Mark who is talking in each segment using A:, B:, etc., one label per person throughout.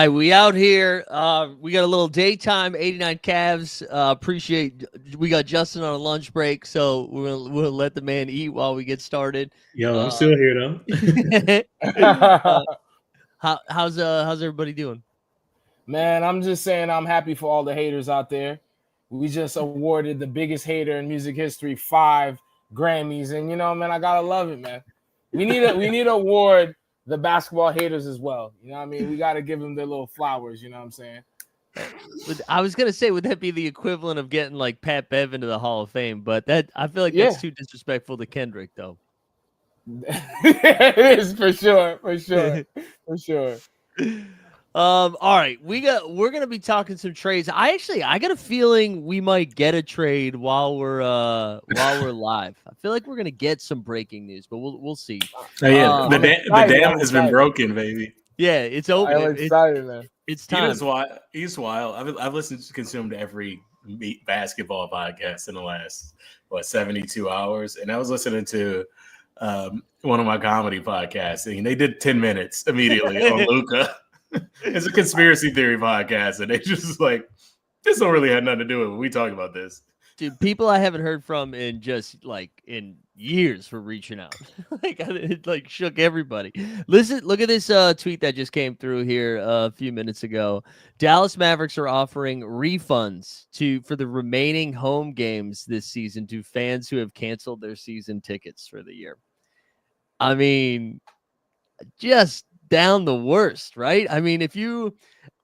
A: right, we out here. We got a little daytime 89 Cavs. Appreciate we got Justin on a lunch break, so we'll let the man eat while we get started.
B: Yo, I'm still here
A: uh,
B: though.
A: how's everybody doing?
C: Man, I'm just saying I'm happy for all the haters out there. We just awarded the biggest hater in music history 5 Grammys, and man, I gotta love it, man. We need to award the basketball haters as well. You know what I mean? We gotta give them their little flowers. You know what I'm saying?
A: I was gonna say, would that be the equivalent of getting like Pat Bev into the Hall of Fame? But that I feel like that's too disrespectful to Kendrick, though.
C: It is for sure.
A: All right, we're gonna be talking some trades. I got a feeling we might get a trade while we're live. I feel like we're gonna get some breaking news, but we'll see.
B: Oh yeah, the dam has been broken, baby.
A: Yeah, it's over.
C: I'm excited, man.
A: It's time.
B: He's wild. I've consumed every basketball podcast in the last 72 hours, and I was listening to one of my comedy podcasts, and they did 10 minutes immediately on Luka. It's a conspiracy theory podcast, and they just like, this don't really have nothing to do with it when we talk about this.
A: Dude, people I haven't heard from in years for reaching out. It like shook everybody. Listen, look at this tweet that just came through here a few minutes ago. Dallas Mavericks are offering refunds for the remaining home games this season to fans who have canceled their season tickets for the year. I mean, just down the worst, right? I mean,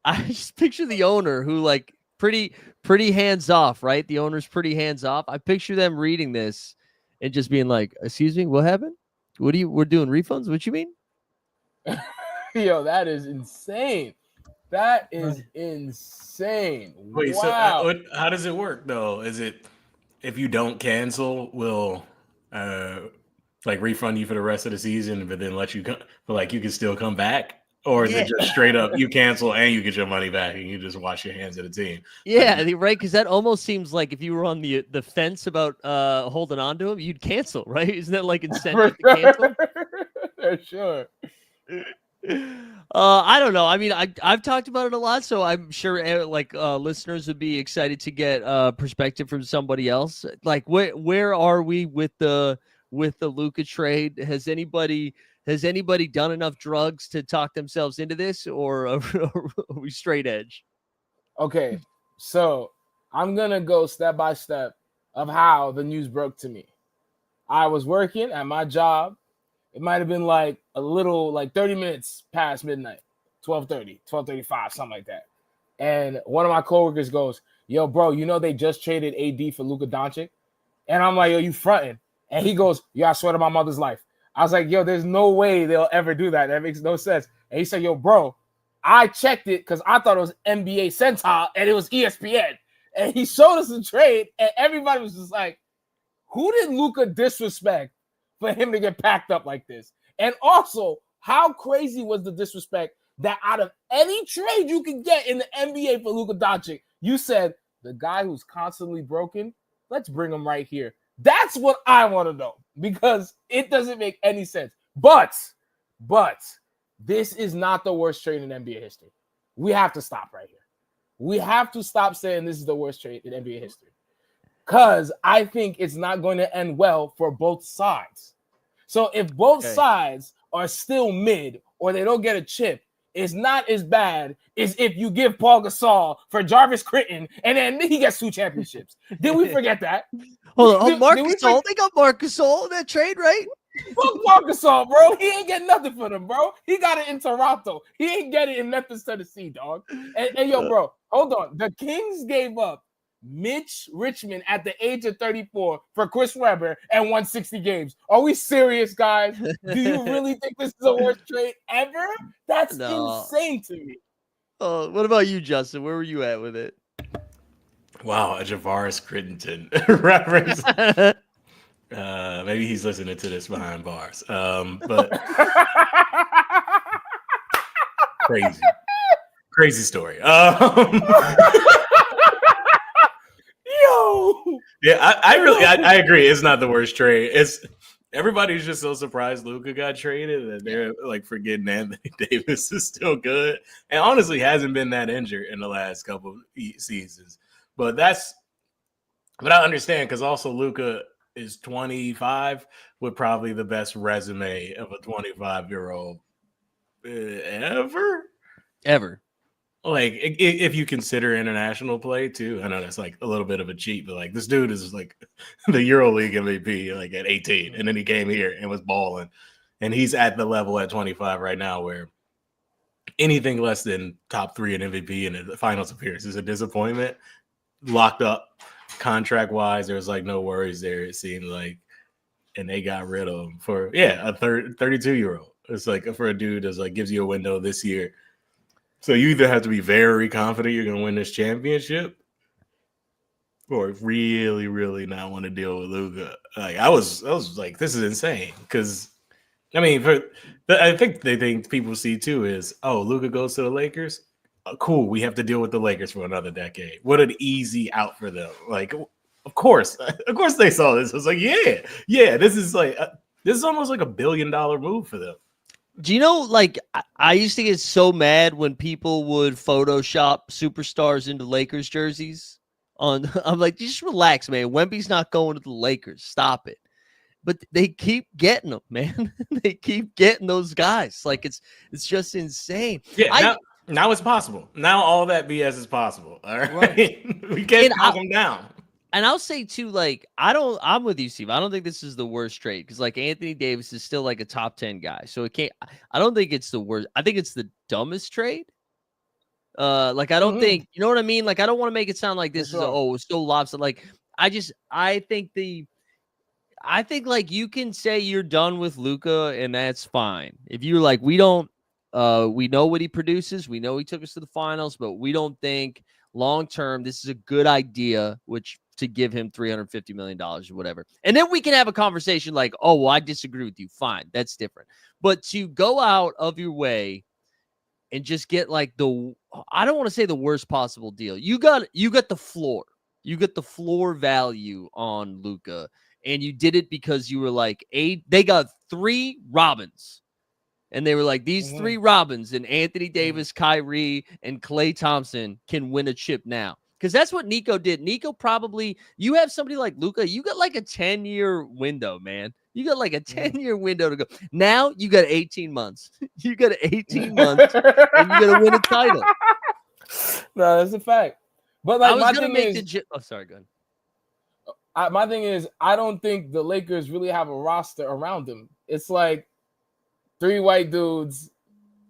A: I just picture the owner who like pretty hands off, right? The owner's pretty hands off. I picture them reading this and just being like, "Excuse me, what happened? We're doing refunds? What you mean?"
C: Yo, that is insane. That is insane.
B: Wait,
C: wow.
B: So how does it work though? Is it if you don't cancel, will like refund you for the rest of the season, but then let you come, but like you can still come back? Or is it just straight up you cancel and you get your money back and you just wash your hands of the team?
A: Yeah, right. Because that almost seems like if you were on the fence about holding on to him, you'd cancel, right? Isn't that like incentive to cancel?
C: For sure.
A: I don't know. I mean, I've talked about it a lot, so I'm sure listeners would be excited to get perspective from somebody else. Like, where are we with the Luka trade? Has anybody done enough drugs to talk themselves into this, or are we straight edge?
C: Okay, so I'm going to go step by step of how the news broke to me. I was working at my job. It might have been like a little, like 30 minutes past midnight, 12:30, 12:35, something like that. And one of my coworkers goes, "Yo, bro, they just traded AD for Luka Doncic?" And I'm like, "Yo, you fronting?" And he goes, "Yeah, I swear to my mother's life." I was like, "Yo, there's no way they'll ever do that. That makes no sense." And he said, "Yo, bro, I checked it because I thought it was NBA Central and it was ESPN." And he showed us the trade, and everybody was just like, who did Luka disrespect for him to get packed up like this? And also, how crazy was the disrespect that out of any trade you could get in the NBA for Luka Doncic, you said, the guy who's constantly broken, let's bring him right here. That's what I want to know, because it doesn't make any sense. But this is not the worst trade in NBA history. We have to stop right here. We have to stop saying this is the worst trade in NBA history, because I think it's not going to end well for both sides. So if both sides are still mid or they don't get a chip, it's not as bad as if you give Paul Gasol for Jarvis Critton and then he gets 2 championships. Did we forget that?
A: Hold on, Marc Gasol. They got Marc Gasol in that trade, right?
C: Fuck Marc Gasol, bro. He ain't getting nothing for them, bro. He got it in Toronto. He ain't getting it in Memphis, Tennessee, dog. And yo, bro, hold on. The Kings gave up Mitch Richmond at the age of 34 for Chris Webber and won 60 games. Are we serious, guys? Do you really think this is the worst trade ever? That's insane to me.
A: What about you, Justin? Where were you at with it?
B: Wow, a Javaris Crittenton reference. Maybe he's listening to this behind bars. But crazy story.
C: Yo,
B: yeah, I agree. It's not the worst trade. everybody's just so surprised Luka got traded that they're like forgetting Anthony Davis is still good and honestly hasn't been that injured in the last couple seasons. But I understand because also Luka is 25 with probably the best resume of a 25-year-old
A: Ever.
B: Like if you consider international play too, I know that's like a little bit of a cheat, but like this dude is like the EuroLeague MVP like at 18, and then he came here and was balling, and he's at the level at 25 right now where anything less than top 3 in MVP in the finals appearance is a disappointment. Locked up contract wise, there was like no worries there. It seemed like, and they got rid of him for a 32-year-old. It's like for a dude that's like gives you a window this year. So you either have to be very confident you're going to win this championship or really, really not want to deal with Luka. Like I was like, this is insane. Because, I mean, I think they think people see too is, oh, Luka goes to the Lakers. Cool. We have to deal with the Lakers for another decade. What an easy out for them. Like, of course they saw this. I was like, yeah, this is almost like $1 billion move for them.
A: Do you know, like, I used to get so mad when people would Photoshop superstars into Lakers jerseys. I'm like, just relax, man. Wemby's not going to the Lakers. Stop it. But they keep getting them, man. They keep getting those guys. Like, it's just insane.
B: Yeah, now it's possible. Now all that BS is possible. All right. We can't knock them down.
A: And I'll say too, like, I'm with you, Steve. I don't think this is the worst trade because like Anthony Davis is still like a top 10 guy. So I don't think it's the worst. I think it's the dumbest trade. Like I don't think, you know what I mean? Like I don't want to make it sound like this is it's so lopsided. Like I think like you can say you're done with Luka and that's fine. If you're like, we know what he produces, we know he took us to the finals, but we don't think long term this is a good idea, which to give him $350 million or whatever. And then we can have a conversation like, oh, well, I disagree with you. Fine. That's different. But to go out of your way and just get like I don't want to say the worst possible deal. You got the floor. You get the floor value on Luka. And you did it because you were like, they got 3 Robins. And they were like, these 3 Robins and Anthony Davis, Kyrie, and Klay Thompson can win a chip now. Because that's what Nico did. Nico probably, you have somebody like Luka, you got like a 10-year window, man. You got like a 10-year window to go. Now you got 18 months. You got 18 months and you got to win a title.
C: No, that's a fact. But like,
A: I was going to make sorry, go ahead.
C: My thing is, I don't think the Lakers really have a roster around them. It's like 3 white dudes,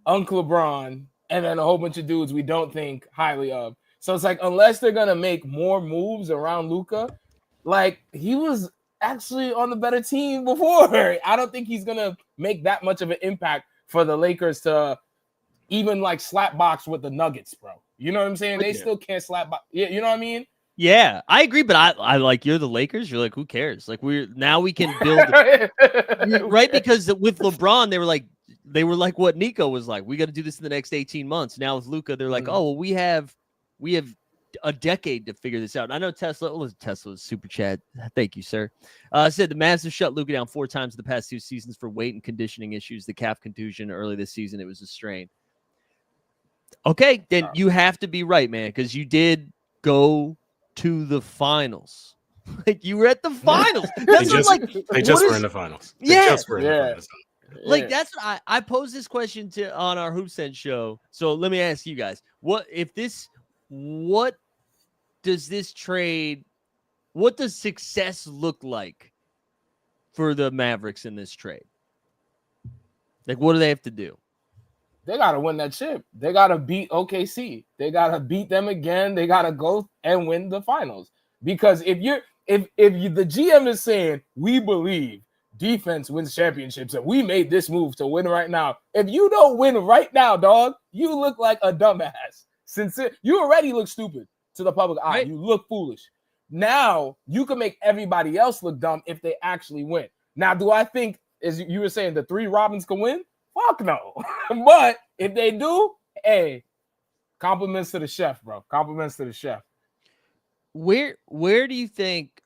C: Uncle LeBron, and then a whole bunch of dudes we don't think highly of. So it's like, unless they're going to make more moves around Luka, like he was actually on the better team before. I don't think he's going to make that much of an impact for the Lakers to even like slap box with the Nuggets, bro. You know what I'm saying? They still can't slap box. Yeah, you know what I mean?
A: Yeah, I agree, but I like you're the Lakers. You're like, who cares? Like we can build right because with LeBron they were like what Nico was like. We got to do this in the next 18 months. Now with Luka, they're like, oh, well, we have a decade to figure this out. And I know Tesla's super chat. Thank you, sir. Said the Mavs have shut Luka down 4 times in the past 2 seasons for weight and conditioning issues. The calf contusion early this season, it was a strain. Okay, then you have to be right, man, because you did go to the finals. Like you were at the finals. That's
B: they just were in the finals.
A: Like that's what I posed this question on our Hoop Sense show. So let me ask you guys: what does this trade? What does success look like for the Mavericks in this trade? Like, what do they have to do?
C: They got to win that chip. They got to beat OKC. They got to beat them again. They got to go and win the finals. Because if the GM is saying, we believe defense wins championships and we made this move to win right now. If you don't win right now, dog, you look like a dumbass. You already look stupid to the public eye. Right. You look foolish. Now you can make everybody else look dumb if they actually win. Now, do I think, as you were saying, the 3 Robins can win? Fuck no. But if they do, hey, compliments to the chef, bro. Compliments to the chef.
A: Where do you think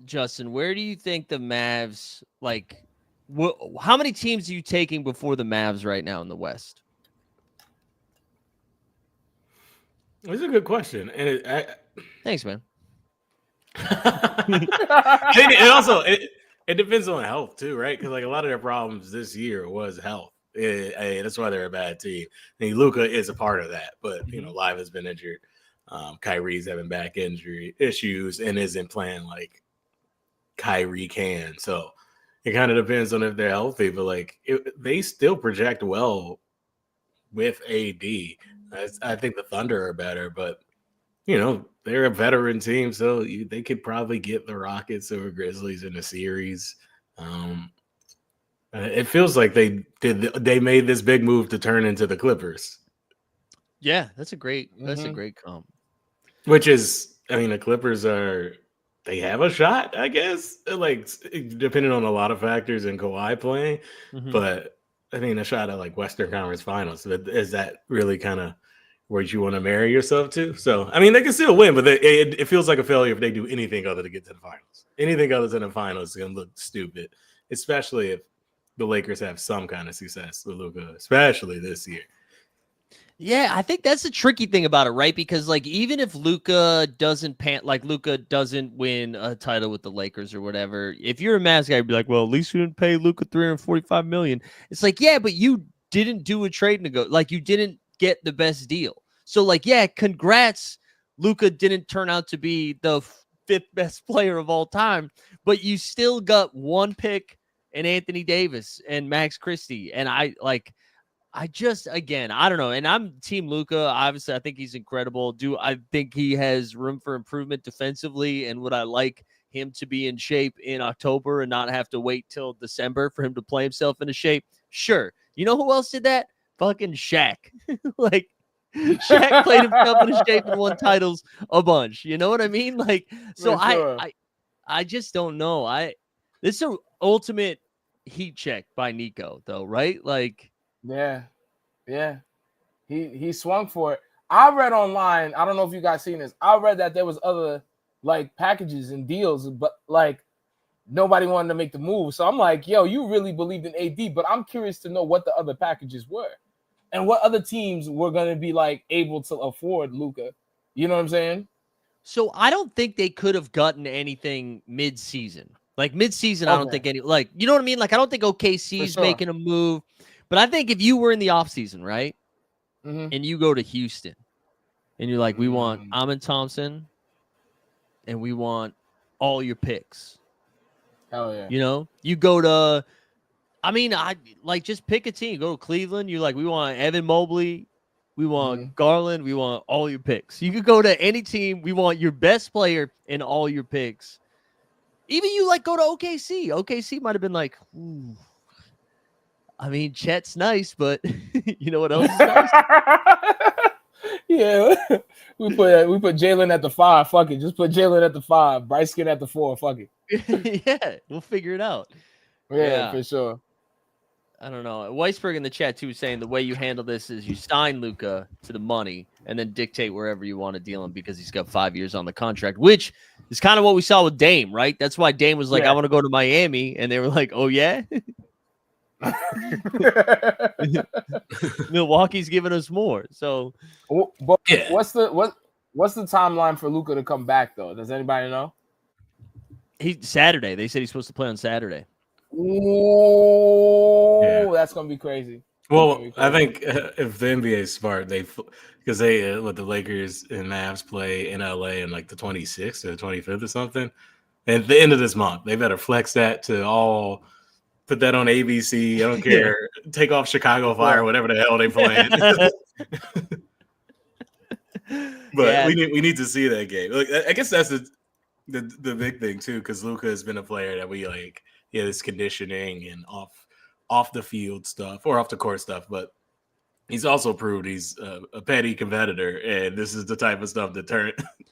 A: Justin, where do you think the Mavs like? How many teams are you taking before the Mavs right now in the West?
B: It's a good question, and
A: Thanks, man.
B: it also it depends on health too, right? Because like a lot of their problems this year was health. That's why they're a bad team. I mean, Luka is a part of that, but you know, Live has been injured. Kyrie's having back injury issues and isn't playing like Kyrie can. So it kind of depends on if they're healthy, but like they still project well with AD. I think the Thunder are better, but you know, they're a veteran team, so they could probably get the Rockets or Grizzlies in a series. It feels like they made this big move to turn into the Clippers.
A: Yeah, that's a great comp.
B: Which is, I mean, the Clippers they have a shot, I guess, like depending on a lot of factors and Kawhi playing. But I mean, a shot at like Western Conference Finals. Is that really kind of where you want to marry yourself to? So, I mean, they can still win, but it feels like a failure if they do anything other to get to the finals. Anything other than the finals is going to look stupid, especially if the Lakers have some kind of success with Luka, especially this year.
A: Yeah, I think that's the tricky thing about it, right? Because like even if Luka doesn't win a title with the Lakers or whatever, if you're a Mavs guy, you'd be like, well, at least you didn't pay Luka $345 million. It's like, yeah, but you didn't do a trade like you didn't get the best deal. So like, yeah, congrats. Luka didn't turn out to be the fifth best player of all time, but you still got one pick and Anthony Davis and Max Christie. And I don't know. And I'm team Luka. Obviously, I think he's incredible. I think he has room for improvement defensively? And would I like him to be in shape in October and not have to wait till December for him to play himself into shape? Sure. You know who else did that? Fucking Shaq. Like, Shaq played himself into shape and won titles a bunch. You know what I mean? Like, so
C: sure.
A: I just don't know. This is an ultimate heat check by Nico, though, right? Like,
C: yeah. He swung for it. I read online, I don't know if you guys seen this. I read that there was other like packages and deals, but like nobody wanted to make the move. So I'm like, yo, you really believed in AD, but I'm curious to know what the other packages were and what other teams were going to be like able to afford Luka. You know what I'm saying?
A: So I don't think they could have gotten anything mid-season. Like mid-season, I don't think you know what I mean? Like I don't think OKC's making a move. But I think if you were in the offseason, right? And you go to Houston and you're like, we want Amin Thompson and we want all your picks.
C: Hell yeah.
A: You know, you go to, I mean, I like just pick a team. Go to Cleveland. You're like, we want Evan Mobley. We want Garland. We want all your picks. You could go to any team. We want your best player and all your picks. Even you like go to OKC. OKC might have been like, ooh. I mean, Chet's nice, but you know what else is nice?
C: Yeah, we put Jalen at the 5. Fuck it, just put Jalen at the 5. Bryce Skin at the 4. Fuck
A: it. Yeah, we'll figure it out.
C: Yeah, for sure.
A: I don't know. Weisberg in the chat too is saying the way you handle this is you sign Luka to the money and then dictate wherever you want to deal him because he's got 5 years on the contract, which is kind of what we saw with Dame, right? That's why Dame was like, I want to go to Miami, and they were like, oh yeah. Milwaukee's giving us more. So,
C: but what's the timeline for Luka to come back though? Does anybody know?
A: Saturday. They said he's supposed to play on Saturday.
C: Oh, that's gonna be crazy.
B: Well, I think if the NBA is smart, because they let the Lakers and Mavs play in LA in like the 26th or the 25th or something, and at the end of this month, they better flex that to all. Put that on ABC. I don't care. Yeah. Take off Chicago Fire, whatever the hell they playing. But we need to see that game. Like, I guess that's the big thing too, because Luka has been a player that we like. Yeah, this conditioning and off the field stuff or off the court stuff, but he's also proved he's a petty competitor, and this is the type of stuff that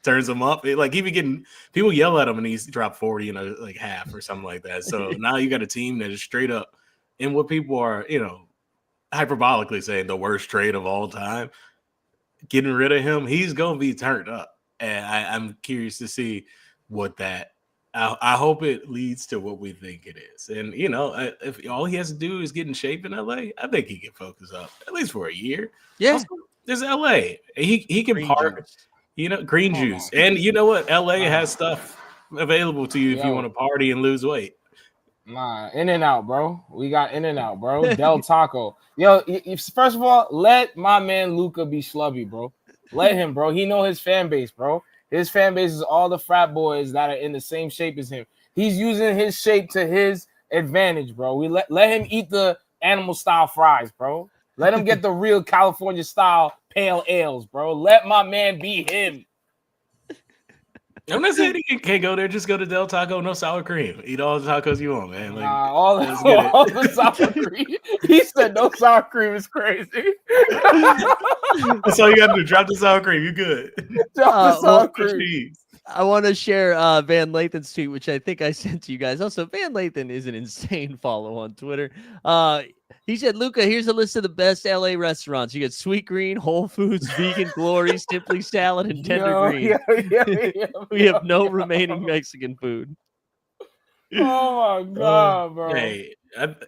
B: turns him up. Like he be getting people yell at him, and he's dropped 40 in a half or something like that. So now you got a team that is straight up in what people are, hyperbolically saying the worst trade of all time. Getting rid of him, he's gonna be turned up, and I'm curious to see what that I hope it leads to what we think it is. And if all he has to do is get in shape in LA, I think he can focus up at least for a year.
A: Yeah.
B: Also, there's LA. He can
A: Green
B: part.
A: juice.
B: Green juice. And you know what? LA
C: Nah.
B: has stuff available to you if you
C: Yo.
B: want to party and lose weight.
C: Nah, In-N-Out, bro. We got In-N-Out, bro. Del Taco. Yo, first of all, let my man Luka be schlubby, bro. Let him, bro. He know his fan base, bro. His fan base is all the frat boys that are in the same shape as him. He's using his shape to his advantage, bro. We let him eat the animal style fries, bro. Let him get the real California style pale ales, bro. Let my man be him.
B: I'm not saying he can't go there. Just go to Del Taco, no sour cream. Eat all the tacos you want, man. Like,
C: all the sour cream. He said no sour cream is crazy.
B: That's all you got to do. Drop the sour cream. You good.
C: Drop the sour cream.
B: Cheese.
A: I want to share Van Lathan's tweet, which I think I sent to you guys. Also, Van Lathan is an insane follow on Twitter. He said, Luka, here's a list of the best LA restaurants. You get Sweet Green, Whole Foods, Vegan Glory, Simply Salad, and Tender Green. We have no remaining Mexican food.
C: Oh my God, bro.
B: Hey,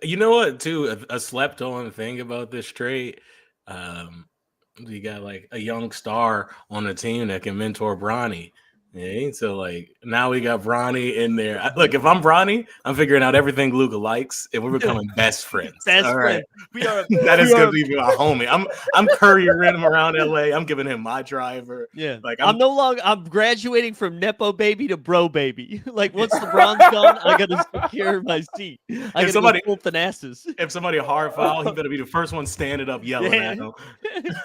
B: you know what, too? A slept on thing about this trade. You got like a young star on the team that can mentor Bronny. Yeah, so like now we got Bronny in there. Look, if I'm Bronny, I'm figuring out everything Luka likes, and we're becoming best friends.
A: Best
B: all right,
A: we are.
B: That is gonna be my homie. I'm couriering him around LA. I'm giving him my driver.
A: Yeah,
B: like
A: I'm no longer. I'm graduating from nepo baby to bro baby. Like once LeBron's gone, I gotta secure my seat. I gotta go full Thanasis.
B: If somebody hard foul, he better be the first one standing up yelling at him.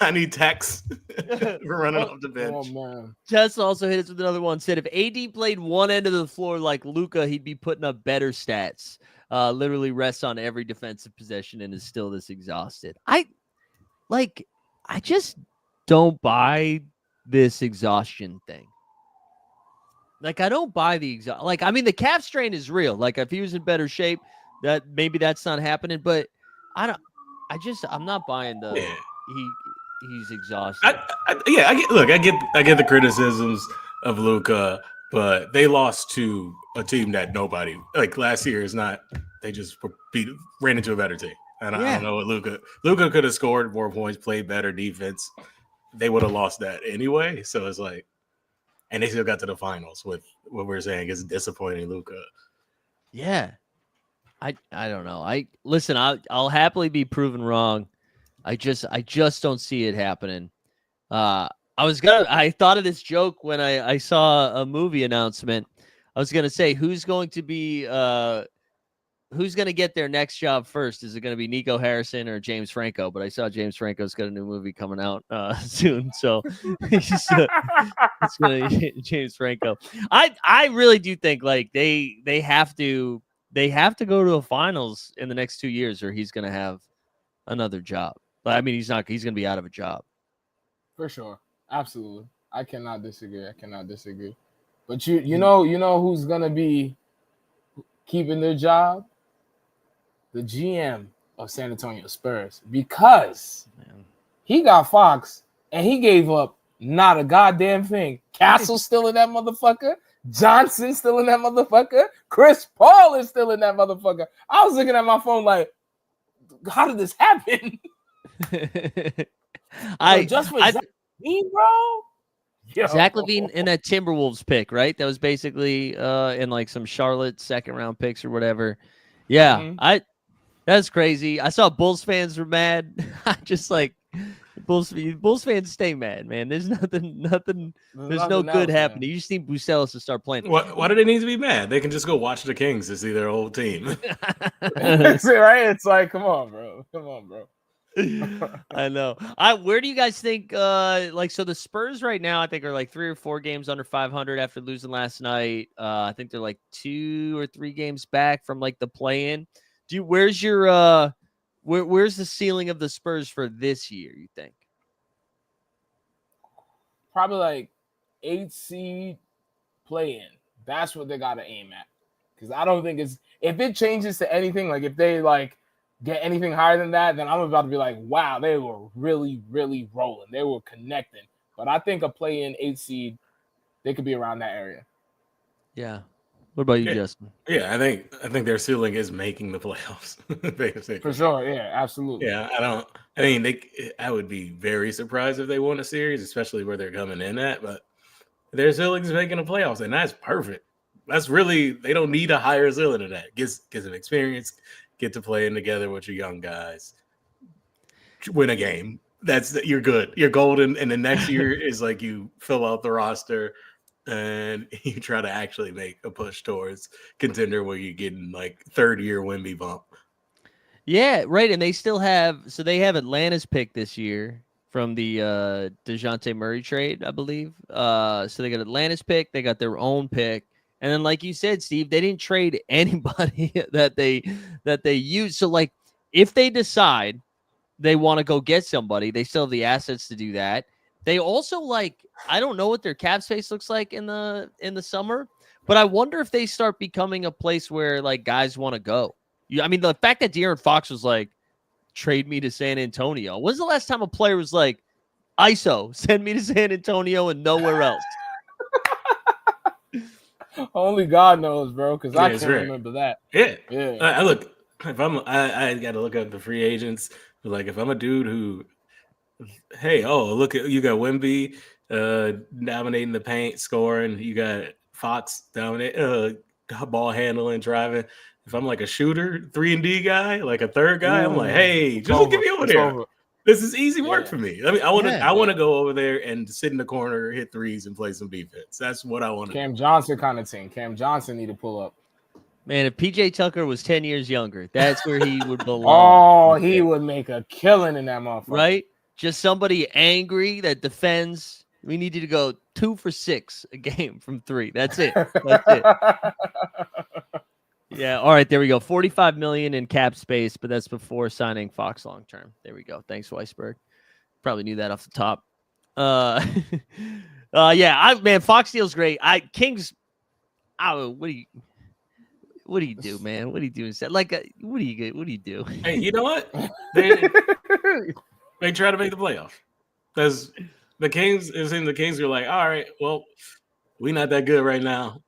B: I need text for running off the bench.
C: Oh man.
A: Tesla also hit us with another one. Said if AD played one end of the floor like Luka, he'd be putting up better stats. Literally rests on every defensive possession and is still this exhausted. I just don't buy this exhaustion thing. Like I don't buy the the calf strain is real. Like if he was in better shape, that maybe that's not happening. But I'm not buying he's exhausted.
B: I get the criticisms of Luka, but they lost to a team that nobody like last year is not. They just ran into a better team, and I don't know what Luka could have scored more points, played better defense. They would have lost that anyway. So it's like, and they still got to the finals with what we're saying is disappointing Luka.
A: Yeah, I don't know. I'll happily be proven wrong. I just don't see it happening. I thought of this joke when I saw a movie announcement. I was gonna say who's going to get their next job first? Is it going to be Nico Harrison or James Franco? But I saw James Franco's got a new movie coming out soon, so it's going to be James Franco. I really do think like they have to go to a finals in the next 2 years, or he's going to have another job. But I mean, he's going to be out of a job
C: for sure. Absolutely, I cannot disagree. But you know who's going to be keeping their job? The GM of San Antonio Spurs, because he got Fox and he gave up not a goddamn thing. Castle's still in that motherfucker. Johnson still in that motherfucker. Chris Paul is still in that motherfucker. I was looking at my phone like, how did this happen? Just for Zach LaVine, bro. Yo.
A: Zach LaVine in that Timberwolves pick, right? That was basically in like some Charlotte second round picks or whatever. Yeah, that's crazy. I saw Bulls fans were mad. Just like Bulls fans stay mad, man. There's nothing. There's no good happening. You just need Bucelis to start playing.
B: Why do they need to be mad? They can just go watch the Kings to see their old team.
C: Right? It's like, come on, bro.
A: I know. Where do you guys think? So the Spurs right now, I think are like 3 or 4 games under 500 after losing last night. I think they're like 2 or 3 games back from like the play-in. Where's your where's the ceiling of the Spurs for this year? You think?
C: Probably like 8 seed play-in. That's what they gotta aim at. Because I don't think if it changes to anything, like if they like get anything higher than that, then I'm about to be like, wow, they were really, really rolling. They were connecting. But I think a play-in 8 seed, they could be around that area.
A: Yeah. What about you,
B: Yeah.
A: Justin?
B: Yeah, I think their ceiling is making the playoffs.
C: For
B: Basically.
C: sure. Yeah, absolutely.
B: Yeah, I don't. I mean, I would be very surprised if they won a series, especially where they're coming in at. But their ceiling's making the playoffs, and that's perfect. That's really they don't need a higher ceiling than that. Get some experience, get to playing together with your young guys, win a game. You're good. You're golden. And the next year is like you fill out the roster and you try to actually make a push towards contender where you're getting like third year Wemby bump.
A: Yeah, right. And they still have they have Atlanta's pick this year from the DeJounte Murray trade, I believe. So they got Atlanta's pick, they got their own pick. And then like you said, Steve, they didn't trade anybody that they used. So like if they decide they want to go get somebody, they still have the assets to do that. They also like I don't know what their cap space looks like in the summer, but I wonder if they start becoming a place where like guys want to go. I mean, the fact that De'Aaron Fox was like, trade me to San Antonio. When's the last time a player was like, ISO, send me to San Antonio and nowhere else?
C: Only God knows, bro, because I can't
B: right.
C: remember that.
B: Yeah.
C: Yeah.
B: I look, if I got to look at the free agents. But like, if I'm a dude who, hey, look at you got Wemby dominating the paint, scoring. You got Fox dominate ball handling, driving. If I'm like a shooter, 3-and-D guy, like a third guy, I'm like, hey, just get me over there. This is easy work for me. I mean, I want to go over there and sit in the corner, hit threes, and play some defense. That's what I want to do.
C: Cam Johnson kind of team. Cam Johnson need to pull up.
A: Man, if PJ Tucker was 10 years younger, that's where he would belong.
C: He would make a killing in that motherfucker.
A: Right? Just somebody angry that defends. We need you to go 2 for 6 a game from 3. That's it. That's it. Yeah. All right. There we go. $45 million in cap space, but that's before signing Fox long term. There we go. Thanks, Weisberg. Probably knew that off the top. Yeah. Fox deal's great. Kings. What do you do, man? What do you do instead? Like, what do you do?
B: Hey, you know what? They try to make the playoffs. Because the Kings are like, all right, well, we're not that good right now.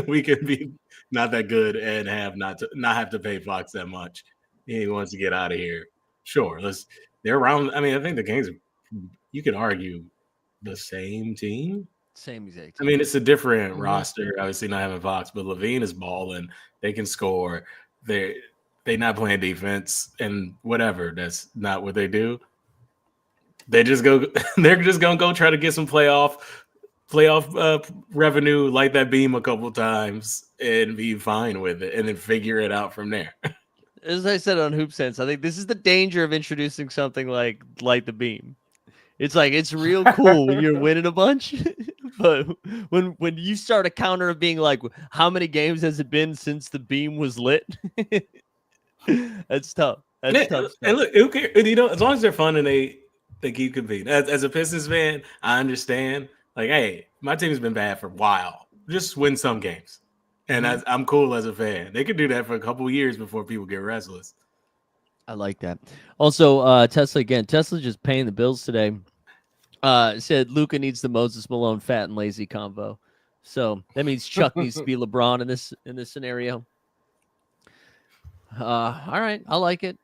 B: We can be not that good and not have to pay Fox that much. He wants to get out of here. Sure, they're around. I mean, I think the Kings, you could argue, the same team.
A: Same exact
B: team. I mean, it's a different roster. Obviously, not having Fox, but Levine is balling. They can score. They're not playing defense and whatever. That's not what they do. They're just gonna go try to get some playoff revenue, light that beam a couple times, and be fine with it, and then figure it out from there.
A: As I said on Hoop Sense, I think this is the danger of introducing something like light the beam. It's like it's real cool when you're winning a bunch, but when you start a counter of being like, how many games has it been since the beam was lit? That's tough. That's tough.
B: And look, who cares? You know, as long as they're fun and they keep competing. As a Pistons fan, I understand. Like, hey, my team's been bad for a while. Just win some games. And I'm cool as a fan. They could do that for a couple of years before people get restless.
A: I like that. Also, Tesla again. Tesla just paying the bills today. Said Luka needs the Moses Malone fat and lazy combo. So that means Chuck needs to be LeBron in this scenario. All right. I like it.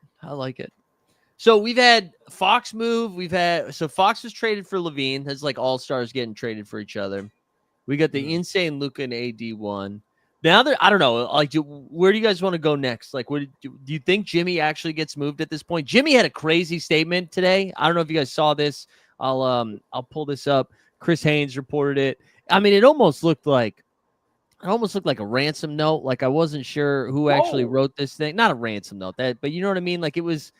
A: So we've had Fox move. Fox was traded for Levine. That's like all stars getting traded for each other. We got the insane Luka and AD one. Now that I don't know, like, where do you guys want to go next? Like, do you think Jimmy actually gets moved at this point? Jimmy had a crazy statement today. I don't know if you guys saw this. I'll pull this up. Chris Haynes reported it. I mean, it almost looked like a ransom note. Like I wasn't sure who actually wrote this thing. Not a ransom note, but you know what I mean? Like it was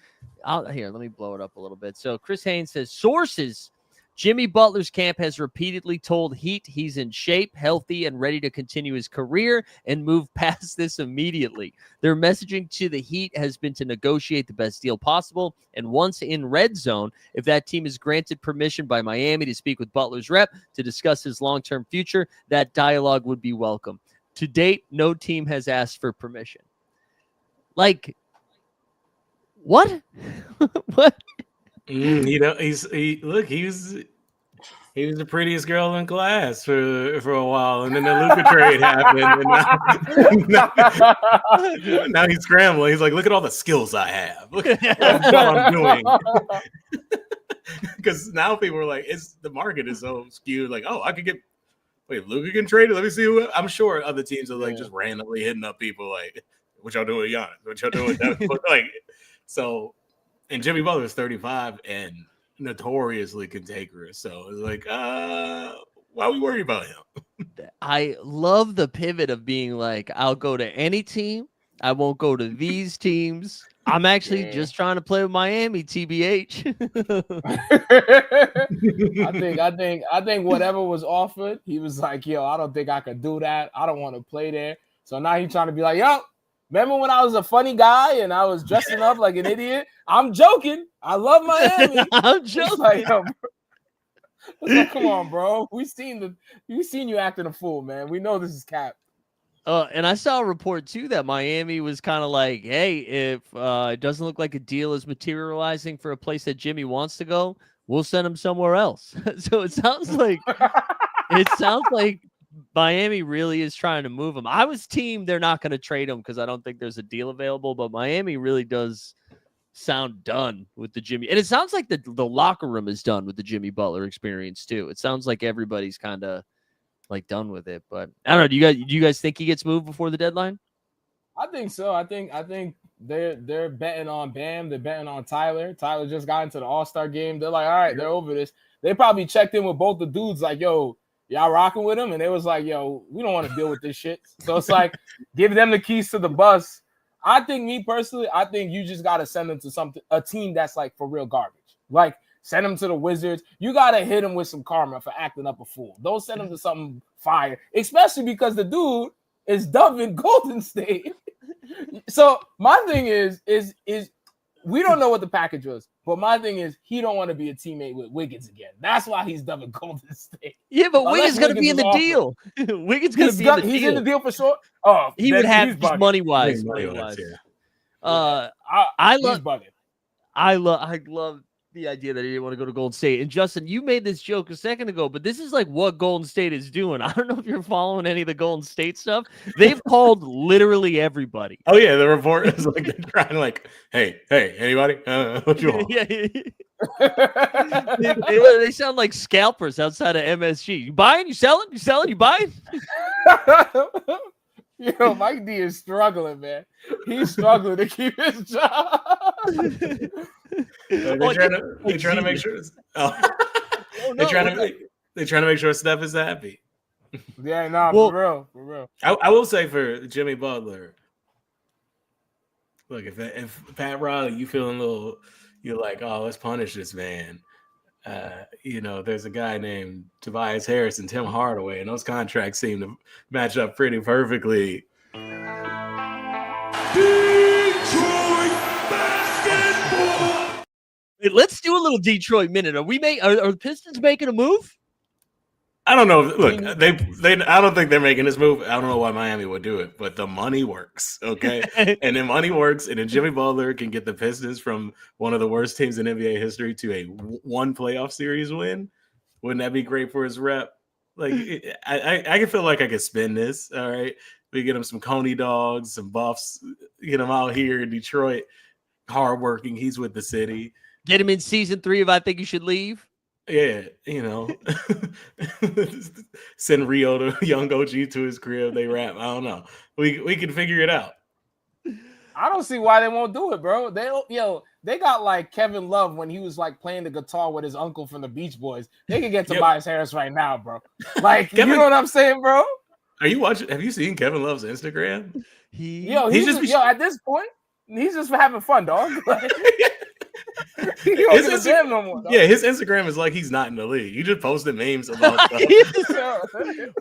A: here, let me blow it up a little bit. So Chris Haynes says sources, Jimmy Butler's camp has repeatedly told Heat he's in shape, healthy, and ready to continue his career and move past this immediately. Their messaging to the Heat has been to negotiate the best deal possible. And once in red zone, if that team is granted permission by Miami to speak with Butler's rep to discuss his long-term future, that dialogue would be welcome. To date, no team has asked for permission. Like, what? What?
B: You know, he was He was the prettiest girl in class for a while, and then the Luka trade happened, and now he's scrambling. He's like, "Look at all the skills I have. Look at what I'm doing." Because now people are like, "It's the market is so skewed." Like, oh, I could get Luka can trade it. Let me see who. I'm sure other teams are like just randomly hitting up people like, "What y'all doing with Giannis? What y'all doing with that?" Like, so, and Jimmy Butler is 35 and notoriously cantankerous. So it's like, why we worry about him?
A: I love the pivot of being like, I'll go to any team. I won't go to these teams. I'm actually just trying to play with Miami, TBH.
C: I think whatever was offered, he was like, yo, I don't think I could do that. I don't want to play there. So now he's trying to be like, yo, remember when I was a funny guy and I was dressing up like an idiot? I'm joking. I love Miami.
A: I'm joking.
C: Like, yo, like, come on, bro. We seen you acting a fool, man. We know this is cap.
A: And I saw a report too that Miami was kind of like, hey, if it doesn't look like a deal is materializing for a place that Jimmy wants to go, we'll send him somewhere else. So it sounds like Miami really is trying to move him. I was team they're not going to trade him because I don't think there's a deal available, but Miami really does sound done with the Jimmy. And it sounds like the locker room is done with the Jimmy Butler experience too. It sounds like everybody's kind of like done with it, but I don't know. Do you guys think he gets moved before the deadline?
C: I think so. I think they're betting on Bam. They're betting on Tyler. Tyler just got into the All-Star game. They're like, all right, they're over this. They probably checked in with both the dudes, like, yo, y'all rocking with him? And they was like, yo, we don't want to deal with this shit. So it's like, give them the keys to the bus. I think, me personally, I think you just got to send them to a team that's like for real garbage. Like, send them to the Wizards. You got to hit them with some karma for acting up a fool. Don't send them to something fire, especially because the dude is dubbing Golden State. So my thing is we don't know what the package was, but my thing is he don't want to be a teammate with Wiggins again. That's why he's dubbing Golden State.
A: Yeah, but Wiggins going to be in the deal. Wiggins going to be in the deal.
C: He's in the deal for sure. Oh,
A: he would have money-wise.
C: I
A: love the idea that he didn't want to go to Golden State. And Justin, you made this joke a second ago, but this is like what Golden State is doing. I don't know if you're following any of the Golden State stuff. They've called literally everybody.
B: Oh yeah, the report is like they're trying like, hey, anybody? What you want?
A: Yeah. They sound like scalpers outside of MSG. You buying? You selling? You selling? You buying?
C: Yo, Mike D is struggling, man. He's struggling to keep his job.
B: They're trying to make sure. They're trying to make sure Steph is happy.
C: Yeah, for real.
B: I will say for Jimmy Butler, look, if Pat Riley, you feeling a little, you're like, oh, let's punish this man. There's a guy named Tobias Harris and Tim Hardaway, and those contracts seem to match up pretty perfectly.
A: Let's do a little Detroit minute. Are the Pistons making a move?
B: I don't know. Look, I don't think they're making this move. I don't know why Miami would do it, but the money works, okay? And then money works, and then Jimmy Butler can get the Pistons from one of the worst teams in NBA history to a one playoff series win. Wouldn't that be great for his rep? Like, I can feel like I could spin this, all right? We get him some Coney dogs, some buffs, get him out here in Detroit, hardworking. He's with the city.
A: Get him in season 3 of I Think You Should Leave.
B: Yeah, send Rio to Young OG to his crib. They rap. I don't know. We can figure it out.
C: I don't see why they won't do it, bro. They got like Kevin Love when he was like playing the guitar with his uncle from the Beach Boys. They can get Tobias Harris right now, bro. Like, you know what I'm saying, bro?
B: Are you watching? Have you seen Kevin Love's Instagram?
C: At this point, he's just having fun, dog. Like, he don't give a damn no more, dog.
B: Yeah, his Instagram is like he's not in the league. You just posted memes about stuff.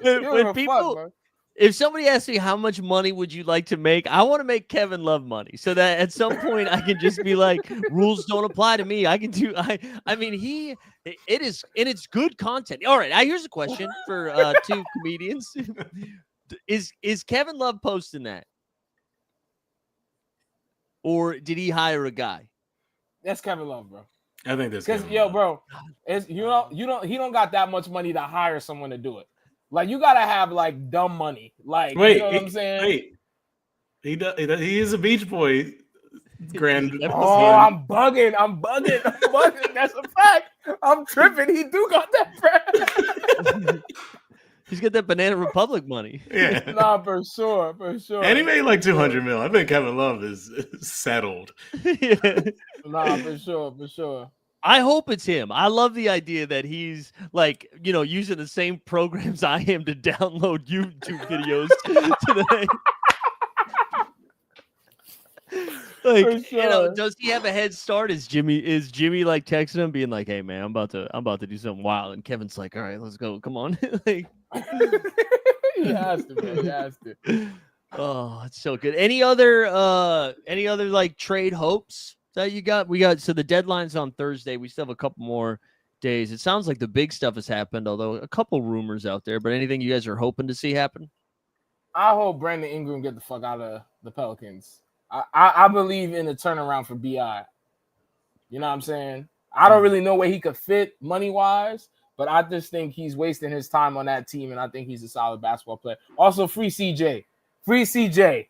A: when people, if somebody asks me how much money would you like to make, I want to make Kevin Love money so that at some point I can just be like, rules don't apply to me. I can do. I mean, it's good content. All right, here's a question for 2 comedians: Is Kevin Love posting that, or did he hire a guy?
C: That's Kevin Love, bro.
B: I think that's
C: Because
B: good.
C: bro, it's he don't got that much money to hire someone to do it. Like you gotta have like dumb money. Like you know what I'm saying?
B: He is a Beach Boy.
A: He's
B: Grand.
A: definitely-
C: Oh, I'm bugging. That's a fact. I'm tripping. He do got that bread.
A: He's got that Banana Republic money.
B: Yeah.
C: Nah, for sure.
B: And he made like 200 mil. I think Kevin Love is settled.
A: Yeah.
C: Nah, for sure.
A: I hope it's him. I love the idea that he's like, using the same programs I am to download YouTube videos to the like,
C: For sure.
A: does he have a head start? Is Jimmy like texting him being like, "Hey man, I'm about to do something wild," and Kevin's like, "All right, let's go. Come on." Like,
C: He has to, man. He has to.
A: oh, it's so good. Any other like trade hopes that you got? So the deadline's on Thursday. We still have a couple more days. It sounds like the big stuff has happened, although a couple rumors out there. But anything you guys are hoping to see happen?
C: I hope Brandon Ingram get the fuck out of the Pelicans. I believe in the turnaround for BI. You know what I'm saying? I don't really know where he could fit money-wise, but I just think he's wasting his time on that team, and I think he's a solid basketball player. Also, free CJ. Free CJ.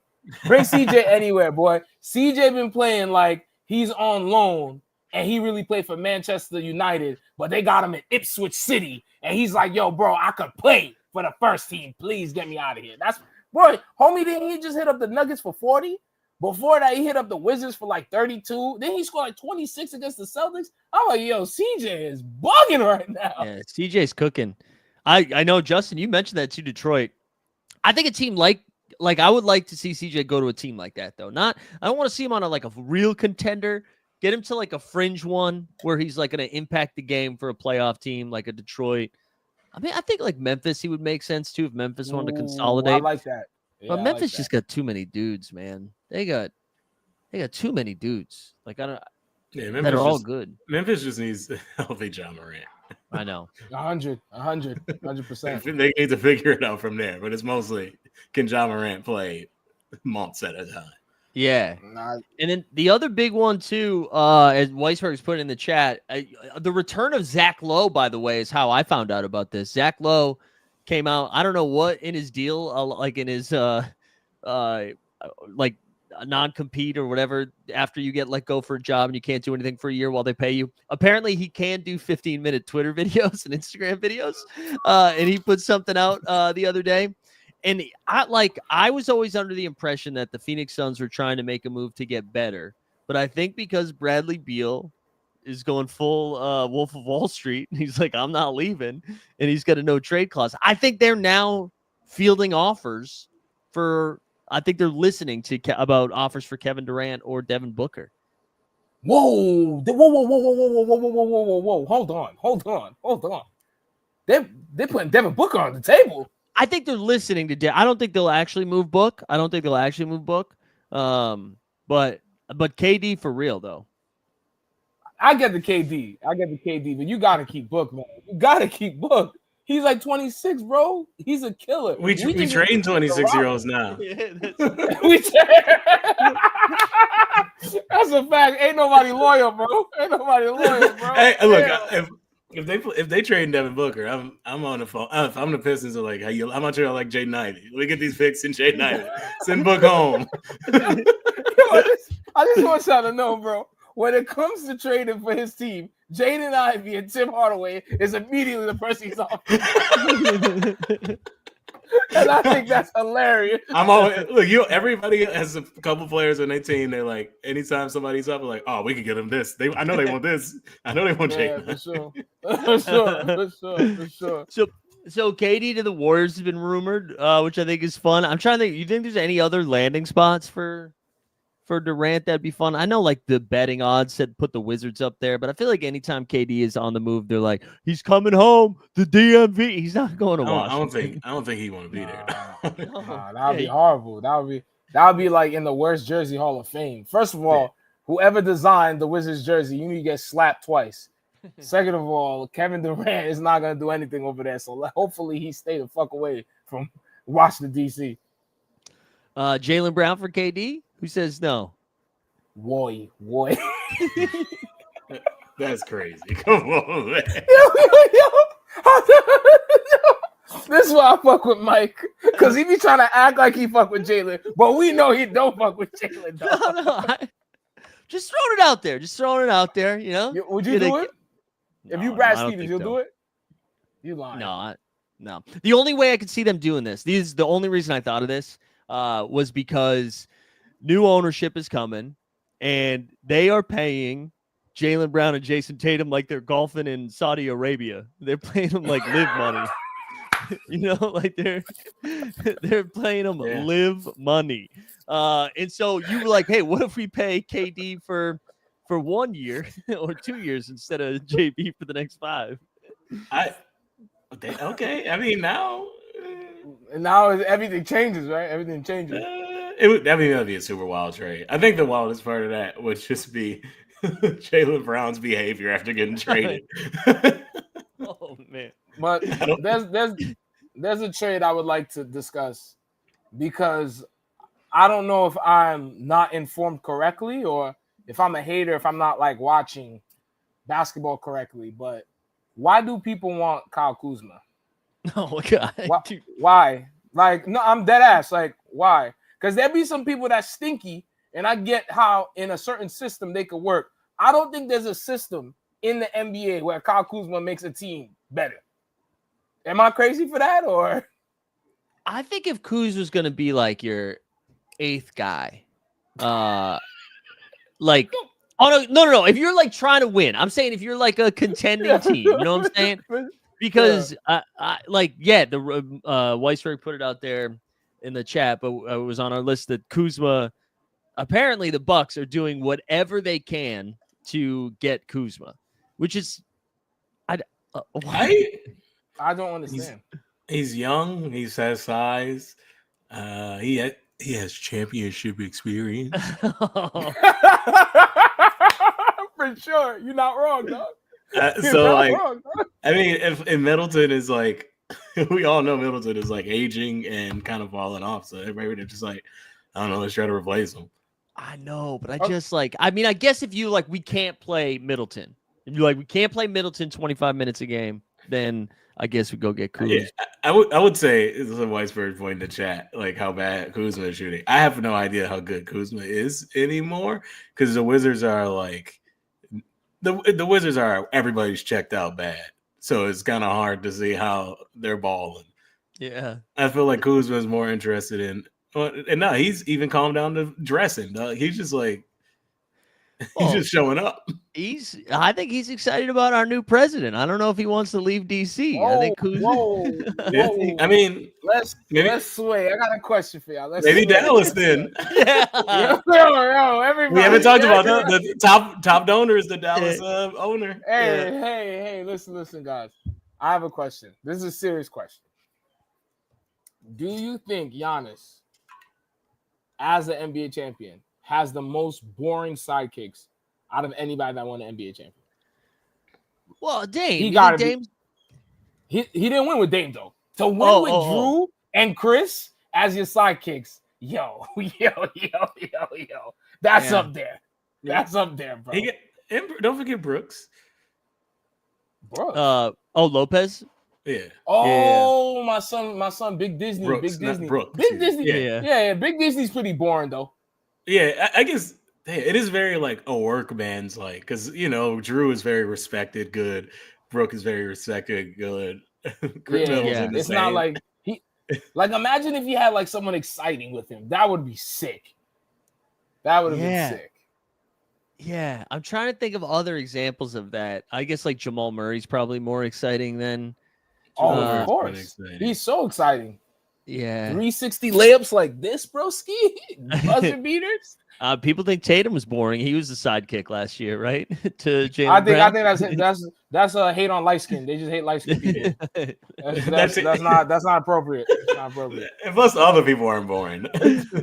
C: Bring CJ anywhere, boy. CJ been playing like he's on loan, and he really played for Manchester United, but they got him in Ipswich City, and he's like, yo, bro, I could play for the first team. Please get me out of here. That's boy, homie, didn't he just hit up the Nuggets for 40? Before that, he hit up the Wizards for like 32. Then he scored like 26 against the Celtics. I'm like, yo, CJ is bugging right now.
A: Yeah, CJ's cooking. I know, Justin, you mentioned that to Detroit. I think a team like I would like to see CJ go to a team like that, though. I don't want to see him on a real contender. Get him to like a fringe one where he's like going to impact the game for a playoff team like a Detroit. I mean, I think like Memphis, he would make sense too if Memphis wanted to consolidate.
C: I like that.
A: But Memphis just got too many dudes, man. They got too many dudes. Like I don't.
B: Yeah,
A: that are all good.
B: Memphis just needs healthy John Morant.
A: I know.
C: 100%.
B: They need to figure it out from there, but it's mostly can John Morant play months at a time.
A: Yeah. And then the other big one too, as Weisberg's put in the chat, the return of Zach Lowe, by the way, is how I found out about this. Zach Lowe came out. I don't know what in his deal, like in his like a non-compete or whatever, after you get let go for a job and you can't do anything for a year while they pay you. Apparently he can do 15-minute Twitter videos and Instagram videos. And he put something out the other day. And I was always under the impression that the Phoenix Suns were trying to make a move to get better. But I think because Bradley Beal is going full Wolf of Wall Street, and he's like, I'm not leaving, and he's got a no trade clause. I think they're now fielding offers for. I think they're listening to about offers for Kevin Durant or Devin Booker.
C: Whoa! Hold on! They're putting Devin Booker on the table.
A: I think they're listening to. I don't think they'll actually move Book. But KD for real though.
C: I get the KD, but you gotta keep Book, man. You gotta keep Book. He's like 26, bro. He's a killer.
B: We train 26-year-olds now.
C: Yeah, that's a fact. Ain't nobody loyal, bro.
B: Hey, look, if they trade Devin Booker, I'm on the phone. If I'm the Pistons, are like, hey, how much are like Jaden Ivey? We get these picks in Jaden Ivey. Send Book home.
C: I just want y'all to know, bro. When it comes to trading for his team, Jaden Ivey and Tim Hardaway is immediately the person he's off. And I think that's hilarious.
B: Everybody has a couple players on their team. They're like, anytime somebody's up, they're like, oh, we could get them this. I know they want this. I know they want Jaden.
C: For sure.
A: So KD to the Warriors has been rumored, which I think is fun. I'm trying to think. You think there's any other landing spots for Durant that'd be fun? I know like the betting odds said put the Wizards up there, but I feel like anytime KD is on the move, they're like, he's coming home, the DMV. He's not going to Washington.
B: I don't think he want to be there.
C: That would be horrible. That would be like in the worst jersey Hall of Fame. First of all, whoever designed the Wizards jersey, you need to get slapped twice. Second of all, Kevin Durant is not going to do anything over there, so hopefully he stay the fuck away from Washington D.C.
A: Jaylen Brown for KD. Who says no?
C: Boy.
B: That's crazy. Come on, man.
C: This is why I fuck with Mike, because he be trying to act like he fuck with Jalen, but we know he don't fuck with Jalen.
A: Just throwing it out there. Just throwing it out there. You know.
C: Would you do it? If you Brad Stevens, you'll do it? You lying.
A: No. The only way I could see them doing this, the only reason I thought of this was because new ownership is coming and they are paying Jaylen Brown and Jason Tatum like they're golfing in Saudi Arabia. They're playing them like live money. You know, like they're playing them live money. And so you were like, hey, what if we pay KD for 1 year or 2 years instead of JB for the next 5?
B: Okay. I mean, now
C: everything changes, right? Everything changes.
B: That'd be a super wild trade. I think the wildest part of that would just be Jaylen Brown's behavior after getting traded.
A: Oh man!
C: But there's a trade I would like to discuss because I don't know if I'm not informed correctly or if I'm a hater, if I'm not like watching basketball correctly. But why do people want Kyle Kuzma?
A: Oh God!
C: Why? Like, no, I'm dead ass. Like, why? Because there be some people that's stinky, and I get how in a certain system they could work. I don't think there's a system in the NBA where Kyle Kuzma makes a team better. Am I crazy for that, or?
A: I think if Kuz was going to be like your 8th guy, like, oh no. If you're like trying to win, I'm saying if you're like a contending team, you know what I'm saying? Because the Weisberg put it out there in the chat, but it was on our list that Kuzma. Apparently, the Bucks are doing whatever they can to get Kuzma, which is, I
C: don't understand.
B: He's young. He has size. He has championship experience.
C: For sure, you're not wrong, dog.
B: I mean, if Middleton is like, we all know Middleton is like aging and kind of falling off, so everybody would just like, I don't know, let's try to replace him.
A: I know, but I guess if you like, we can't play Middleton. If you're like, we can't play Middleton 25 minutes a game, then I guess we go get Kuzma.
B: Yeah, I would say it's a Weisberg point in the chat, like how bad Kuzma is shooting. I have no idea how good Kuzma is anymore because the Wizards are like the Wizards are everybody's checked out bad, so it's kind of hard to see how they're balling.
A: Yeah,
B: I feel like Kuzma is more interested in. And no, he's even calmed down to dressing. He's just like, he's just showing up.
A: I think he's excited about our new president. I don't know if he wants to leave DC. I think
C: whoa.
B: I mean,
C: let's sway. I got a question for y'all.
B: Maybe Dallas then.
C: Yo, everybody.
B: We haven't talked about the top donor is the Dallas owner.
C: Hey, listen, guys. I have a question. This is a serious question. Do you think Giannis, as an NBA champion, has the most boring sidekicks out of anybody that won an NBA champion?
A: Well, Dame.
C: He got Dame. He didn't win with Dame though. To win with Drew and Chris as your sidekicks, yo. That's up there. That's up there, bro.
B: Don't forget Brooks.
A: Lopez.
B: Yeah.
C: Oh, my son, Big Disney.
B: Brooks,
C: Big Disney.
B: Brooks,
C: Big Disney.
B: Yeah.
C: Big Disney's pretty boring though.
B: Yeah, I guess it is very like a work band's like because Drew is very respected, good. Brooke is very respected, good.
C: It's not like he like imagine if you had like someone exciting with him. That would be sick. That would have been sick.
A: Yeah, I'm trying to think of other examples of that. I guess like Jamal Murray's probably more exciting than.
C: Of course, he's so exciting.
A: Yeah,
C: 360 layups like this, broski. Buzzer beaters.
A: People think Tatum was boring. He was the sidekick last year, right? To Jaylen Brown.
C: I think that's a hate on light skin. They just hate light skin people. That's not appropriate. It's not appropriate.
B: And plus, other people aren't boring.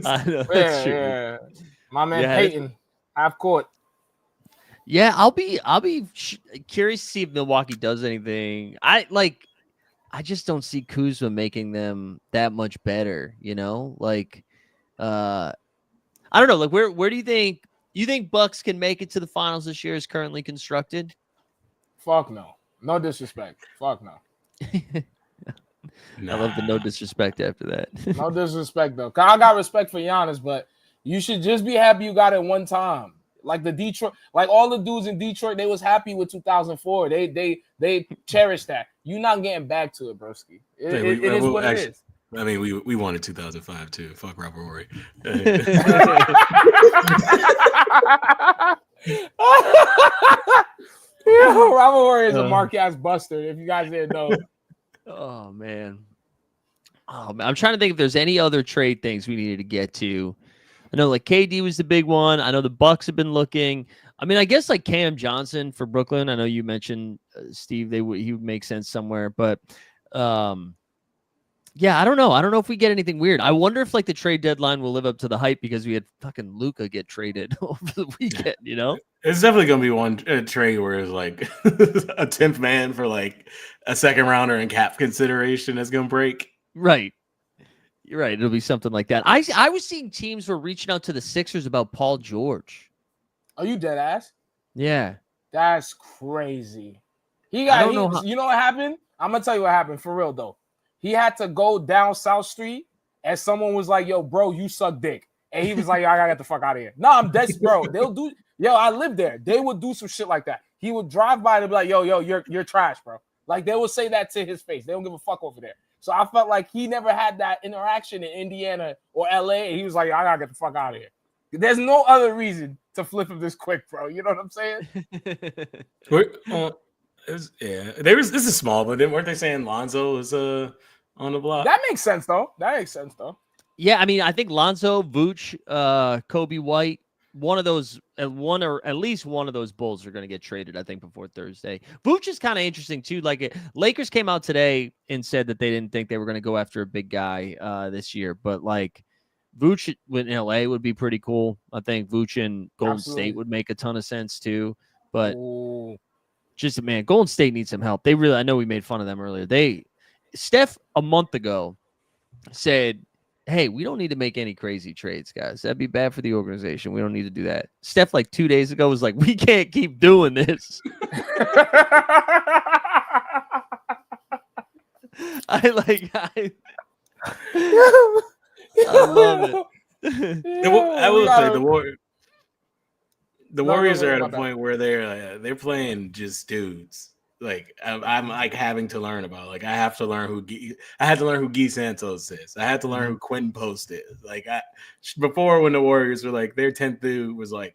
A: I know. That's true.
C: Yeah. My man Peyton, half court.
A: Yeah, I'll be curious to see if Milwaukee does anything. I just don't see Kuzma making them that much better, Like, I don't know. Like, where do you think You think Bucks can make it to the finals this year as currently constructed?
C: Fuck no. No disrespect. Fuck no.
A: I love the no disrespect after that.
C: No disrespect though. 'Cause I got respect for Giannis, but you should just be happy you got it one time. Like the Detroit, like all the dudes in Detroit, they was happy with 2004. They cherished that. You not getting back to it, broski. It is what it is.
B: I mean, we won in 2005 too. Fuck Robert Horry.
C: Robert Horry is a mark-ass buster. If you guys didn't know.
A: Oh man. I'm trying to think if there's any other trade things we needed to get to. I know like KD was the big one. I know the Bucks have been looking. I mean, I guess like Cam Johnson for Brooklyn. I know you mentioned Steve. He would make sense somewhere, but yeah, I don't know. I don't know if we get anything weird. I wonder if like the trade deadline will live up to the hype because we had fucking Luka get traded over the weekend. You know,
B: it's definitely gonna be one trade where it's like a 10th man for like a second rounder and cap consideration is gonna break.
A: Right. You're right. It'll be something like that. I was seeing teams were reaching out to the Sixers about Paul George.
C: Are you dead ass?
A: Yeah.
C: That's crazy. You know what happened? I'm gonna tell you what happened for real though. He had to go down South Street and someone was like, yo, bro, you suck dick. And he was like, I gotta get the fuck out of here. No, I'm dead, bro. I live there. They would do some shit like that. He would drive by and be like, yo, you're trash, bro. Like they would say that to his face. They don't give a fuck over there. So I felt like he never had that interaction in Indiana or LA. And he was like, I gotta get the fuck out of here. There's no other reason to flip him this quick, bro. You know what I'm saying?
B: This is small, but then weren't they saying Lonzo is on the block?
C: That makes sense though.
A: Yeah, I mean, I think Lonzo, Vooch, Kobe White, one of those, one or at least one of those Bulls are going to get traded, I think, before Thursday. Vooch is kind of interesting too. Like Lakers came out today and said that they didn't think they were going to go after a big guy this year, but like Vooch in LA would be pretty cool. I think Vooch in Golden State would make a ton of sense too. But just man, Golden State needs some help. I know we made fun of them earlier. Steph a month ago said, hey, we don't need to make any crazy trades, guys. That'd be bad for the organization. We don't need to do that. Steph, like 2 days ago, was like, we can't keep doing this. I love it.
B: I will say the Warriors are at a point where they're playing just dudes. Like I'm like having to learn about. Like I have to learn who Guy Santos is. I had to learn who Quentin Post is. Like before, when the Warriors were like their 10th dude was like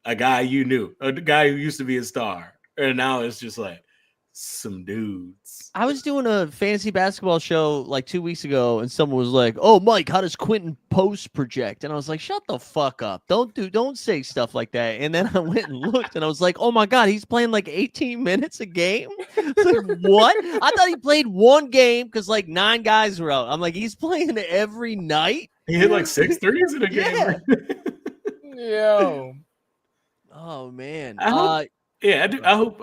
B: a guy you knew, a guy who used to be a star, and now it's just like some dudes.
A: I was doing a fantasy basketball show like 2 weeks ago, and someone was like, "Oh, Mike, how does Quentin Post project?" And I was like, "Shut the fuck up! Don't say stuff like that." And then I went and looked, and I was like, "Oh my god, he's playing like 18 minutes a game." Like, what? I thought he played one game because like 9 guys were out. I'm like, he's playing every night.
B: He hit like 6 threes in a game.
C: Yo.
A: Oh man.
B: I do. I hope.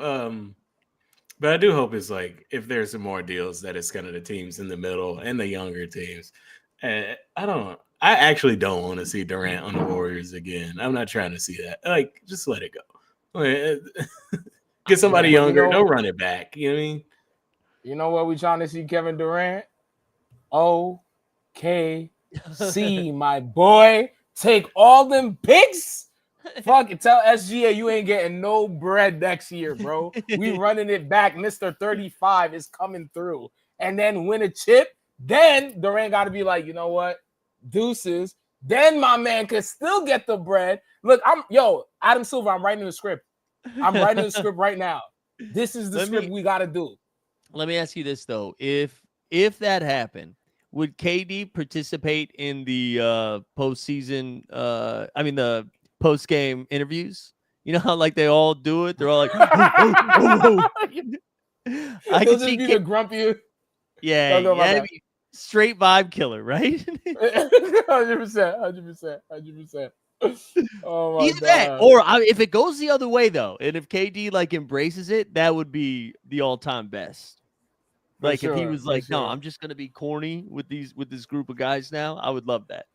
B: But I do hope it's like if there's some more deals that it's kind of the teams in the middle and the younger teams. I actually don't want to see Durant on the Warriors again. I'm not trying to see that. Like, just let it go. Get somebody younger. Don't run it back. You know what I mean?
C: You know what we trying to see Kevin Durant? OKC, my boy. Take all them picks. Fuck it. Tell SGA you ain't getting no bread next year, bro. We running it back. Mr. 35 is coming through. And then win a chip. Then Durant got to be like, you know what? Deuces. Then my man could still get the bread. Look, Adam Silver, I'm writing the script. I'm writing the script right now. This is the script we got to do.
A: Let me ask you this, though. If that happened, would KD participate in the postseason? The post-game interviews? You know how like they all do it? They're all like, I
C: can see the grumpy.
A: Yeah, straight vibe killer, right?
C: 100%. Oh my
A: Either
C: God.
A: that, or if it goes the other way though, and if KD like embraces it, that would be the all-time best. Like if he was like, no, I'm just gonna be corny with this group of guys now, I would love that.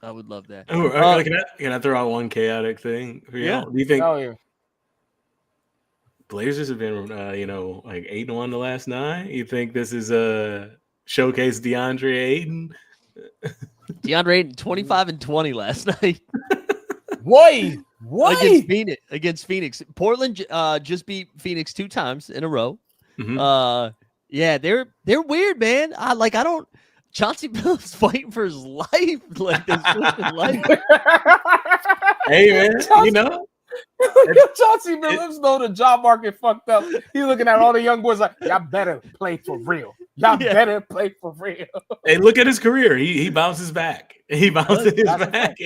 A: I would love that.
B: Can I throw out one chaotic thing for
A: Yeah.
B: y'all? Do you think
C: Oh yeah.
B: Blazers have been, like 8-1 the last 9? You think this is a showcase DeAndre Ayton?
A: DeAndre Ayton 25-20 last night
C: What?
A: against Phoenix. Portland just beat Phoenix 2 times in a row.
B: Mhm.
A: Yeah, they're weird, man. I don't. Chauncey Billups fighting for his life, like this life.
B: Hey man,
C: Chauncey Billups know the job market fucked up. He looking at all the young boys like, y'all better play for real. Y'all better play for real.
B: Hey, look at his career. He bounces back. He bounces back.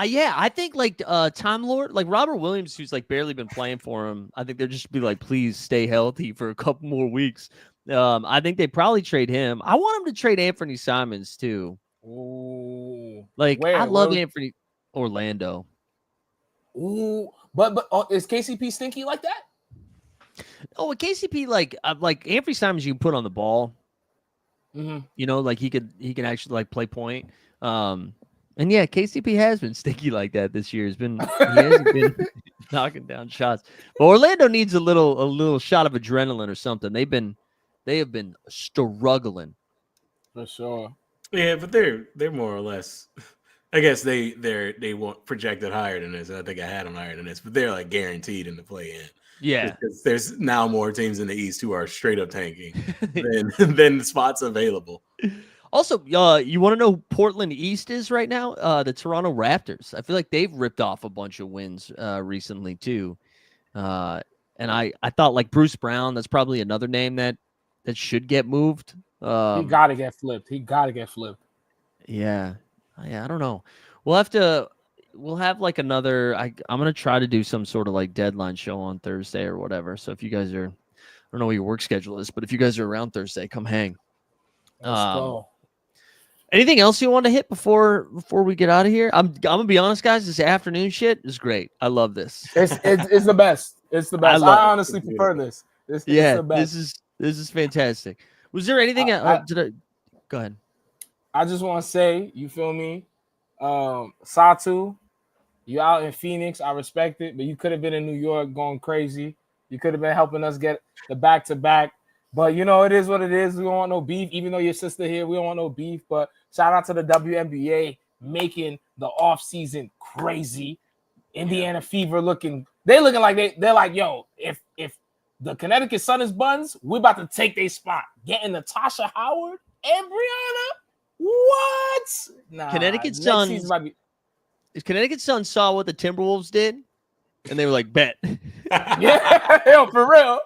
A: Yeah, I think like Time Lord, like Robert Williams, who's like barely been playing for him. I think they're just be like, please stay healthy for a couple more weeks. I think they probably trade him. I want him to trade Anthony Simons too.
C: Ooh,
A: Like I love
C: Where?
A: Anthony Orlando.
C: Ooh, but is KCP stinky like that?
A: Oh, with KCP, like Anthony Simons, you can put on the ball.
C: Mm-hmm.
A: You know, like he can actually like play point. And yeah, KCP has been stinky like that this year. He hasn't been knocking down shots. But Orlando needs a little shot of adrenaline or something. They have been struggling.
C: For sure.
B: Yeah, but they're more or less. I guess they want projected higher than this. I think I had them higher than this, but they're like guaranteed in the play-in.
A: Yeah,
B: because there's now more teams in the East who are straight up tanking than the spots available.
A: Also, you want to know who Portland East is right now? The Toronto Raptors. I feel like they've ripped off a bunch of wins recently too. And I thought like Bruce Brown. That's probably another name that should get moved.
C: He got to get flipped.
A: Yeah, I don't know. We'll have like another. I'm gonna try to do some sort of like deadline show on Thursday or whatever. So if you guys are, I don't know what your work schedule is, but if you guys are around Thursday, come hang.
C: Let's go.
A: Anything else you want to hit before we get out of here? I'm gonna be honest, guys. This afternoon shit is great. I love this.
C: It's the best. It's the best. I honestly prefer this. It's the best.
A: This is fantastic. Was there anything? Go ahead.
C: I just want to say, you feel me? Satu, you out in Phoenix. I respect it, but you could have been in New York going crazy. You could have been helping us get the back-to-back. But, you know, it is what it is. We don't want no beef. Even though your sister here, we don't want no beef. But shout out to the WNBA making the offseason crazy. Indiana Fever looking like they're like, yo, if the Connecticut Sun is buns, we're about to take their spot. Getting Natasha Howard and Brianna. What? Nah,
A: Connecticut Sun saw what the Timberwolves did, and they were like, bet.
C: Yeah, yo, for real.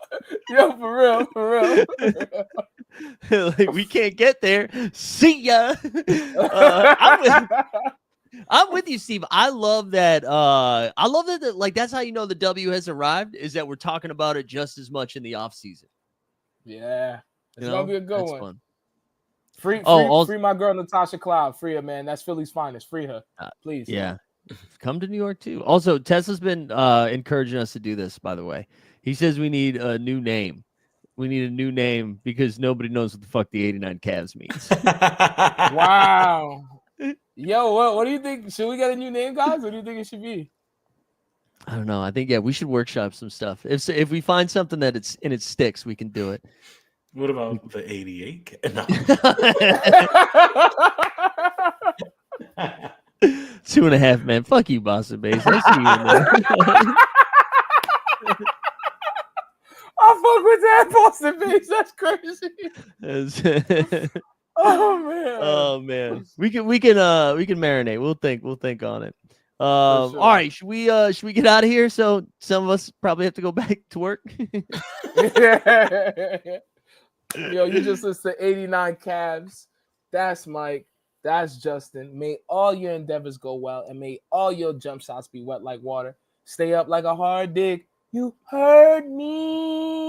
A: Like, we can't get there. See ya. I'm with you, Steve. I love that. I love that. Like, that's how you know the W has arrived, is that we're talking about it just as much in the off season.
C: Yeah, it's gonna be a good one.
A: Fun.
C: Free my girl Natasha Cloud. Free her, man. That's Philly's finest. Free her, please.
A: Yeah, come to New York too. Also, Tesla's been encouraging us to do this. By the way, he says we need a new name. We need a new name because nobody knows what the fuck the 89 Cavs means.
C: Wow. Yo, what do you think? Should we get a new name, guys? What do you think it should be?
A: I don't know. I think we should workshop some stuff. If we find something that it sticks, we can do it.
B: What about the 88? No.
A: 2.5, man. Fuck you, Boston Base. I see you in there.
C: I fuck with that Boston Base. That's crazy. Oh man.
A: We can marinate. We'll think on it. All right. Should we get out of here? So some of us probably have to go back to work.
C: Yo, you just listen to 89 Cavs. That's Mike. That's Justin. May all your endeavors go well, and may all your jump shots be wet like water. Stay up like a hard dig. You heard me.